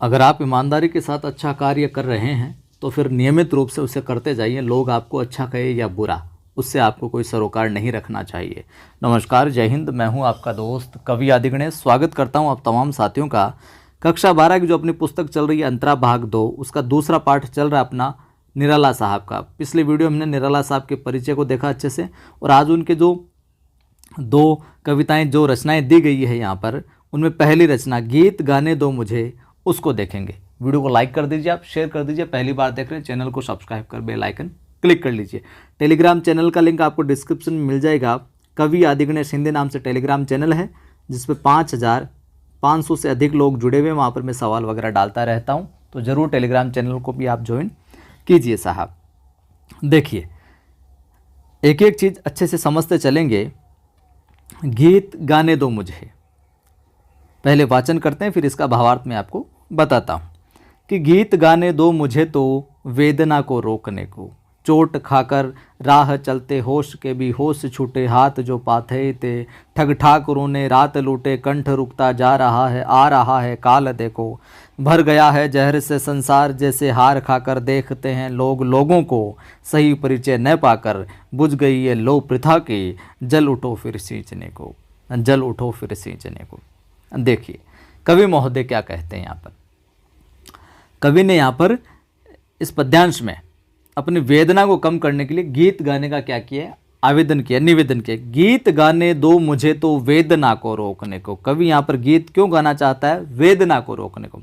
अगर आप ईमानदारी के साथ अच्छा कार्य कर रहे हैं तो फिर नियमित रूप से उसे करते जाइए। लोग आपको अच्छा कहे या बुरा, उससे आपको कोई सरोकार नहीं रखना चाहिए। नमस्कार, जय हिंद। मैं हूं आपका दोस्त कवि आदि गणेश। स्वागत करता हूं आप तमाम साथियों का। कक्षा 12 की जो अपनी पुस्तक चल रही है अंतरा भाग 2, उसका दूसरा पाठ चल रहा है अपना निराला साहब का। पिछले वीडियो में हमने निराला साहब के परिचय को देखा अच्छे से, और आज उनके जो दो कविताएं, जो रचनाएं दी गई है यहाँ पर, उनमें पहली रचना गीत गाने दो मुझे, उसको देखेंगे। वीडियो को लाइक कर दीजिए, आप शेयर कर दीजिए। पहली बार देख रहे हैं चैनल को सब्सक्राइब कर बेल आइकन क्लिक कर लीजिए। टेलीग्राम चैनल का लिंक आपको डिस्क्रिप्शन में मिल जाएगा। कवि आदि गणेश हिंदी नाम से टेलीग्राम चैनल है, जिसपे 5500 से अधिक लोग जुड़े हुए हैं। वहाँ पर मैं सवाल वगैरह डालता रहता हूँ, तो ज़रूर टेलीग्राम चैनल को भी आप ज्वाइन कीजिए साहब। देखिए, एक एक चीज़ अच्छे से समझते चलेंगे। गीत गाने दो मुझे, पहले वाचन करते हैं, फिर इसका भावार्थ मैं आपको बताता हूँ कि गीत गाने दो मुझे तो वेदना को रोकने को, चोट खाकर राह चलते होश के भी होश छूटे, हाथ जो पाथे थे ठग ठाकुरों ने रात लूटे, कंठ रुकता जा रहा है आ रहा है काल देखो, भर गया है जहर से संसार जैसे हार खाकर, देखते हैं लोग लोगों को सही परिचय न पाकर, बुझ गई ये लो प्रथा की, जल उठो फिर सींचने को, जल उठो फिर सींचने को। देखिए कवि महोदय क्या कहते हैं यहाँ पर। कवि ने यहाँ पर इस पद्यांश में अपनी वेदना को कम करने के लिए गीत गाने का क्या किया, आवेदन किया, निवेदन किया। गीत गाने दो मुझे तो वेदना को रोकने को। कवि यहाँ पर गीत क्यों गाना चाहता है? वेदना को रोकने को।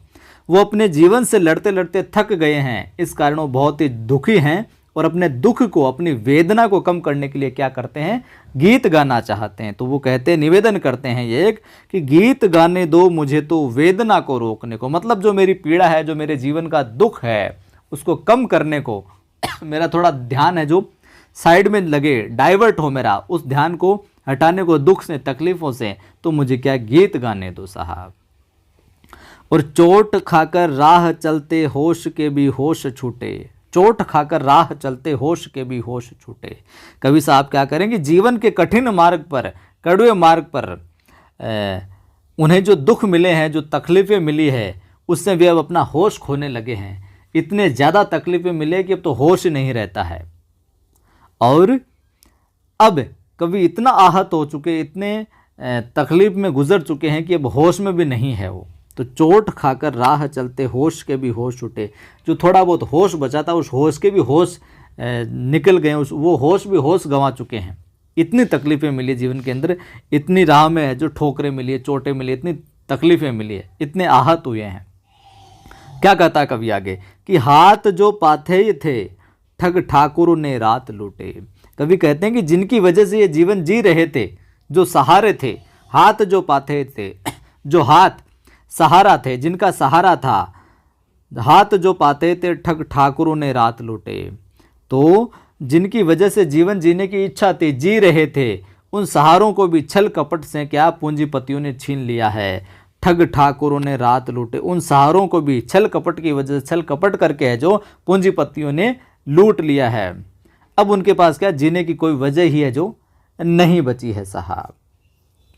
वो अपने जीवन से लड़ते लड़ते थक गए हैं, इस कारण वो बहुत ही दुखी हैं, और अपने दुख को, अपनी वेदना को कम करने के लिए क्या करते हैं? गीत गाना चाहते हैं। तो वो कहते हैं, निवेदन करते हैं ये एक, कि गीत गाने दो मुझे तो वेदना को रोकने को। मतलब जो मेरी पीड़ा है, जो मेरे जीवन का दुख है, उसको कम करने को मेरा थोड़ा ध्यान है जो साइड में लगे, डाइवर्ट हो मेरा, उस ध्यान को हटाने को, दुख से, तकलीफों से, तो मुझे क्या गीत गाने दो साहब। और चोट खाकर राह चलते होश के भी होश छूटे, चोट खाकर राह चलते होश के भी होश छूटे। कवि साहब क्या करेंगे? जीवन के कठिन मार्ग पर, कड़वे मार्ग पर उन्हें जो दुख मिले हैं, जो तकलीफ़ें मिली है, उससे वे अब अपना होश खोने लगे हैं। इतने ज़्यादा तकलीफ़ें मिले कि अब तो होश नहीं रहता है। और अब कवि इतना आहत हो चुके, इतने तकलीफ़ में गुजर चुके हैं कि अब होश में भी नहीं है वो। तो चोट खाकर राह चलते होश के भी होश छूटे। जो थोड़ा बहुत होश बचा था, उस होश के भी होश निकल गए, वो होश भी होश गंवा चुके हैं। इतनी तकलीफ़ें मिली जीवन के अंदर, इतनी राह में जो ठोकरें मिली है, चोटें मिली, इतनी तकलीफ़ें मिली है, इतने आहत हुए हैं। क्या कहता है कवि आगे कि हाथ जो पाथे थे ठग ठाकुरों ने रात लूटे। कवि कहते हैं कि जिनकी वजह से ये जीवन जी रहे थे, जो सहारे थे, हाथ जो पाथे थे, जो हाथ सहारा थे, जिनका सहारा था, हाथ जो पाते थे ठग ठाकुरों ने रात लूटे। तो जिनकी वजह से जीवन जीने की इच्छा थी, जी रहे थे, उन सहारों को भी छल कपट से क्या पूंजीपतियों ने छीन लिया है। ठग ठाकुरों ने रात लूटे, उन सहारों को भी छल कपट की वजह से, छल कपट करके है जो पूंजीपतियों ने लूट लिया है। अब उनके पास क्या जीने की कोई वजह ही है जो नहीं बची है साहब।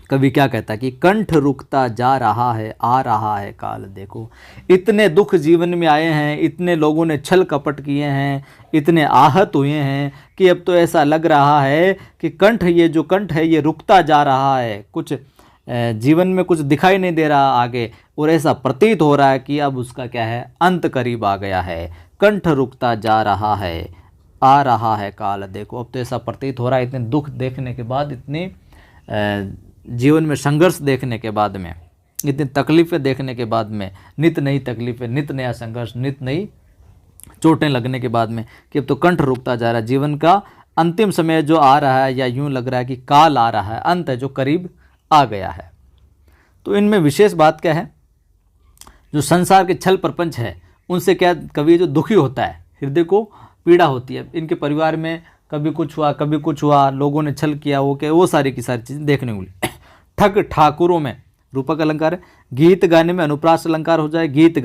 कवि क्या कहता है कि कंठ रुकता जा रहा है आ रहा है काल देखो। इतने दुख जीवन में आए हैं, इतने लोगों ने छल कपट किए हैं, इतने आहत हुए हैं कि अब तो ऐसा लग रहा है कि कंठ, ये जो कंठ है, ये रुकता जा रहा है। कुछ जीवन में कुछ दिखाई नहीं दे रहा आगे, और ऐसा प्रतीत हो रहा है कि अब उसका क्या है, अंत करीब आ गया है। कंठ रुकता जा रहा है आ रहा है काल देखो। अब तो ऐसा प्रतीत हो रहा है, इतने दुख देखने के बाद, इतनी जीवन में संघर्ष देखने के बाद में, इतनी तकलीफ़ें देखने के बाद में, नित नई तकलीफ़ें, नित नया संघर्ष, नित नई चोटें लगने के बाद में, कि अब तो कंठ रुकता जा रहा है। जीवन का अंतिम समय जो आ रहा है, या यूं लग रहा है कि काल आ रहा है, अंत है जो करीब आ गया है। तो इनमें विशेष बात क्या है? जो संसार के छल प्रपंच है, उनसे क्या कवि जो दुखी होता है, हृदय को पीड़ा होती है। इनके परिवार में कभी कुछ हुआ, कभी कुछ हुआ, लोगों ने छल किया, वो सारी की सारी चीज़ें देखने को मिली। ठग ठाकुरों में रूपक अलंकार है। गीत गाने में अनुप्रास अलंकार हो जाए। गीत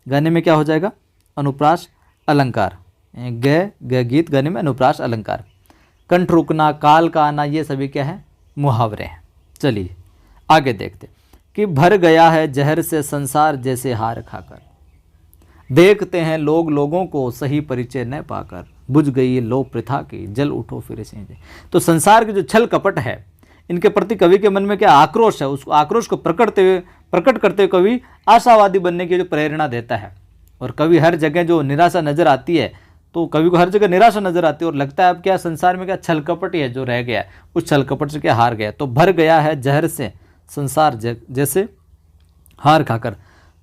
गाने में क्या हो जाएगा? अनुप्रास अलंकार। गीत गाने में अनुप्रास अलंकार। कंठ रुकना, काल का आना, ये सभी क्या है? मुहावरे हैं। चलिए आगे देखते। कि भर गया है जहर से संसार जैसे हार खाकर, देखते हैं लोग लोगों को सही परिचय न पाकर, बुझ गई लोभ प्रथा की जल उठो फिर से। तो संसार के जो छल कपट है इनके प्रति कवि के मन में क्या आक्रोश है, उस आक्रोश को प्रकट करते हुए कवि आशावादी बनने की जो प्रेरणा देता है। और कवि हर जगह जो निराशा नजर आती है तो कवि को हर जगह निराशा नजर आती है और लगता है अब क्या संसार में क्या छल कपट ही है जो रह गया है, उस छल कपट से क्या हार गया। तो भर गया है जहर से संसार जैसे हार खाकर,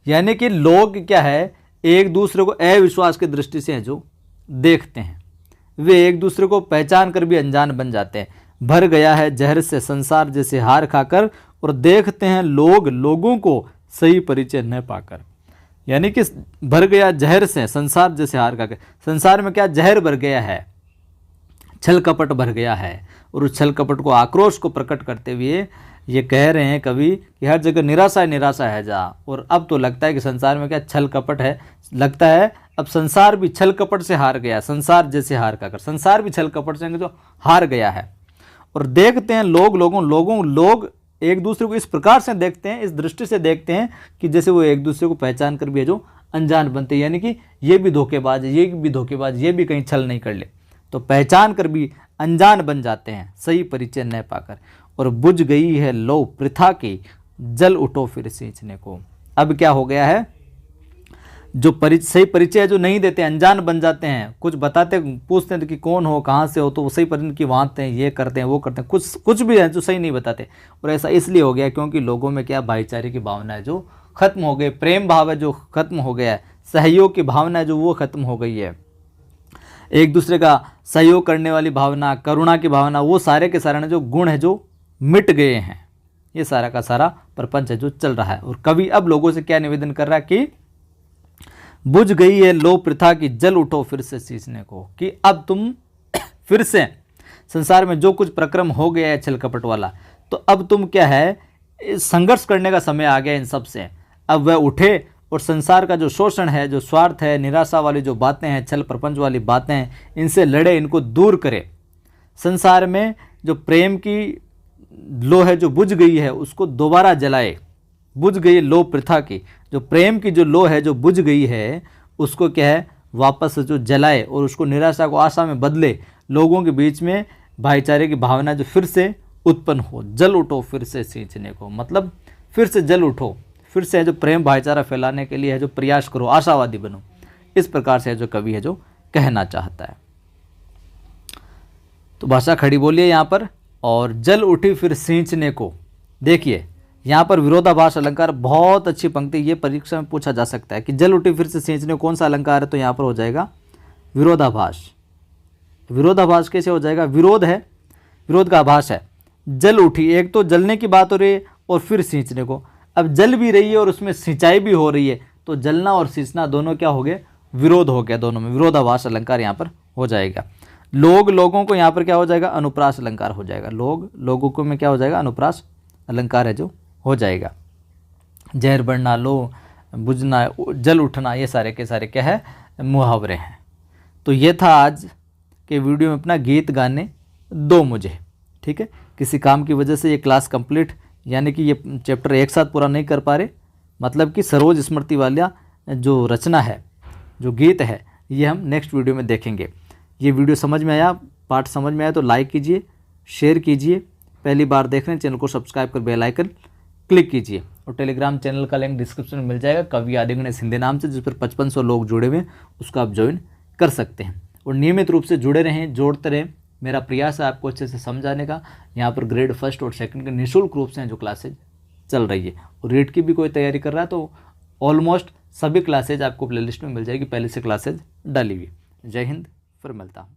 यानी कि लोग क्या है एक दूसरे को अविश्वास की दृष्टि से जो देखते हैं, वे एक दूसरे को पहचान कर भी अनजान बन जाते हैं। भर गया है जहर से संसार जैसे हार खाकर, और देखते हैं लोग लोगों को सही परिचय न पाकर, यानी कि भर गया जहर से संसार जैसे हार खाकर, संसार में क्या जहर भर गया है, छल कपट भर गया है। और उस छल कपट को आक्रोश को प्रकट करते हुए ये कह रहे हैं कवि कि हर जगह निराशा है जा। और अब तो लगता है कि संसार में क्या छल कपट है, लगता है अब संसार भी छल कपट से हार गया, संसार जैसे हार खाकर, संसार भी छल कपट से जो हार गया है। और देखते हैं लोग एक दूसरे को इस प्रकार से देखते हैं, इस दृष्टि से देखते हैं कि जैसे वो एक दूसरे को पहचान कर भी है जो अनजान बनते हैं, यानी कि ये भी धोखेबाज है, ये भी धोखेबाज, ये भी कहीं छल नहीं कर ले, तो पहचान कर भी अनजान बन जाते हैं सही परिचय न पाकर। और बुझ गई है लो प्रथा की जल उठो फिर सींचने को। अब क्या हो गया है, जो सही परिचय जो नहीं देते, अनजान बन जाते हैं, कुछ बताते पूछते हैं कि कौन हो कहाँ से हो, तो वो सही परिचय की वांटते हैं, ये करते हैं वो करते हैं, कुछ भी है जो सही नहीं बताते। और ऐसा इसलिए हो गया क्योंकि लोगों में क्या भाईचारे की भावना है जो खत्म हो गई, प्रेम भाव है जो खत्म हो गया है, सहयोग की भावना है जो वो खत्म हो गई है, एक दूसरे का सहयोग करने वाली भावना, करुणा की भावना, वो सारे के सारे जो गुण है जो मिट गए हैं। ये सारा का सारा प्रपंच है जो चल रहा है। और कवि अब लोगों से क्या निवेदन कर रहा है कि बुझ गई है लो प्रथा की जल उठो फिर से सींचने को, कि अब तुम फिर से संसार में जो कुछ प्रक्रम हो गया है छल कपट वाला, तो अब तुम क्या है संघर्ष करने का समय आ गया इन सब से। अब वह उठे और संसार का जो शोषण है, जो स्वार्थ है, निराशा वाली जो बातें हैं, छल प्रपंच वाली बातें हैं, इनसे लड़े, इनको दूर करे। संसार में जो प्रेम की लो है जो बुझ गई है उसको दोबारा जलाए, बुझ गई लो प्रथा की, जो प्रेम की जो लो है जो बुझ गई है उसको क्या है वापस जो जलाए और उसको निराशा को आशा में बदले, लोगों के बीच में भाईचारे की भावना जो फिर से उत्पन्न हो। जल उठो फिर से सींचने को, मतलब फिर से जल उठो, फिर से जो प्रेम भाईचारा फैलाने के लिए है जो प्रयास करो, आशावादी बनो। इस प्रकार से जो कवि है जो कहना चाहता है। तो भाषा खड़ी बोलिए यहाँ पर, और जल उठी फिर सींचने को। देखिए यहाँ पर विरोधाभास अलंकार, बहुत अच्छी पंक्ति, ये परीक्षा में पूछा जा सकता है कि जल उठी फिर से सींचने कौन सा अलंकार है, तो यहाँ पर हो जाएगा विरोधाभास। विरोधाभास कैसे हो जाएगा, विरोध है, विरोध का आभास है। जल उठी, एक तो जलने की बात हो रही है और फिर सींचने को, अब जल भी रही है और उसमें सिंचाई भी हो रही है, तो जलना और सींचना दोनों क्या हो गए, विरोध हो गया, दोनों में विरोधाभास अलंकार यहाँ पर हो जाएगा। लोगों को यहाँ पर क्या हो जाएगा, अनुप्रास अलंकार हो जाएगा। लोगों को में क्या हो जाएगा, अनुप्रास अलंकार है जो हो जाएगा। जहर बढ़ना, लो बुझना, जल उठना, ये सारे के सारे क्या है, मुहावरे हैं। तो ये था आज के वीडियो में अपना गीत गाने दो मुझे, ठीक है। किसी काम की वजह से ये क्लास कंप्लीट, यानी कि ये चैप्टर एक साथ पूरा नहीं कर पा रहे, मतलब कि सरोज स्मृति वाला जो रचना है, जो गीत है, ये हम नेक्स्ट वीडियो में देखेंगे। ये वीडियो समझ में आया, पाठ समझ में आया तो लाइक कीजिए, शेयर कीजिए, पहली बार देख रहे हैं चैनल को सब्सक्राइब कर बेल आइकन क्लिक कीजिए। और टेलीग्राम चैनल का लिंक डिस्क्रिप्शन में मिल जाएगा, कवि आदिगणेश हिंदी नाम से, जिस पर 5500 लोग जुड़े हुए हैं, उसको आप ज्वाइन कर सकते हैं। और नियमित रूप से जुड़े रहें, जोड़ते रहें, मेरा प्रयास है आपको अच्छे से समझाने का। यहाँ पर ग्रेड 1 और 2 के निःशुल्क रूप से जो क्लासेज चल रही है, और रीट की भी कोई तैयारी कर रहा है तो ऑलमोस्ट सभी क्लासेज आपको प्लेलिस्ट में मिल जाएगी, पहले से क्लासेज डाली हुई। जय हिंद, फिर मिलता हूँ।